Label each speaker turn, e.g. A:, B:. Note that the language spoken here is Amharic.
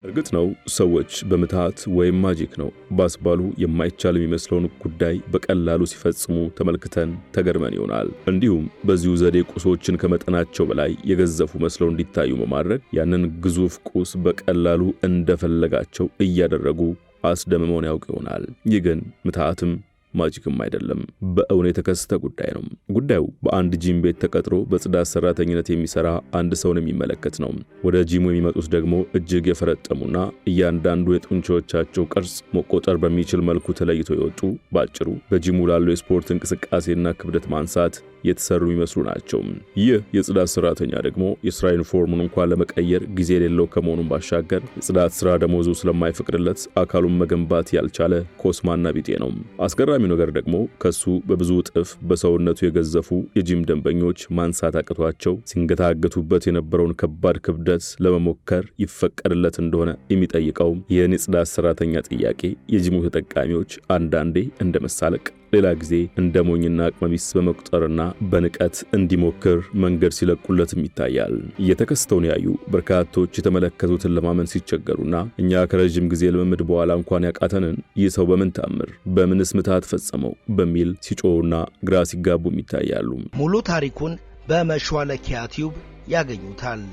A: እርግጥ ነው ሰዎች በመታት ወይም ማጂክ ነው ባስባሉ የማይቻል የሚመስለውን ጉዳይ በቀላሉ ሲፈጽሙ ተመልክተን ተገርመን ይሆናል። እንዲሁም በዚሁ ዘዴ ቁሶችን ከመጠናቸው በላይ የገዘፉ መስለው እንዲታዩ በማድረግ ያንን ግዙፍ ቁስ በቀላሉ እንደፈለጋቸው እያደረጉ አስደምመውን ያውቅ ይሆናል። ይህ ግን ምታትም ማጂክም አይደለም፣ በእውን የተከሰተ ጉዳይ ነው። ጉዳዩ በአንድ ጂም ቤት ተቀጥሮ በጽዳት ሰራተኝነት የሚሰራ አንድ ሰውን የሚመለከት ነው። ወደ ጂሙ የሚመጡት ደግሞ እጅግ የፈረጠሙና እያንዳንዱ የጡንቻዎቻቸው ቅርጽ መቆጠር በሚችል መልኩ ተለይቶ የወጡ ባጭሩ በጂሙ ላለው የስፖርት እንቅስቃሴና ክብደት ማንሳት የተሰሩ ይመስሉ ናቸው። ይህ የጽዳት ሰራተኛ ደግሞ የስራ ዩኒፎርሙን እንኳን ለመቀየር ጊዜ የሌለው ከመሆኑም ባሻገር የጽዳት ስራ ደሞዙ ስለማይፈቅድለት አካሉን መገንባት ያልቻለ ኮስማና ቢጤ ነው። አስገራሚው ነገር ደግሞ ከሱ በብዙ እጥፍ በሰውነቱ የገዘፉ የጂም ደንበኞች ማንሳት አቅቷቸው ሲንገታገቱበት የነበረውን ከባድ ክብደት ለመሞከር ይፈቀድለት እንደሆነ የሚጠይቀው ይህን የጽዳት ሰራተኛ ጥያቄ የጂሙ ተጠቃሚዎች አንዳንዴ እንደ መሳለቅ ሌላ ጊዜ እንደ ሞኝና አቅመቢስ በመቁጠርና በንቀት እንዲሞክር መንገድ ሲለቁለትም ይታያል። የተከሰተውን ያዩ በርካቶች የተመለከቱትን ለማመን ሲቸገሩና እኛ ከረጅም ጊዜ ልምምድ በኋላ እንኳን ያቃተንን ይህ ሰው በምን ታምር በምንስ ምታት ፈጸመው በሚል ሲጮውና ግራ ሲጋቡም ይታያሉ።
B: ሙሉ ታሪኩን በመሿለኪያ ቲዩብ ያገኙታል።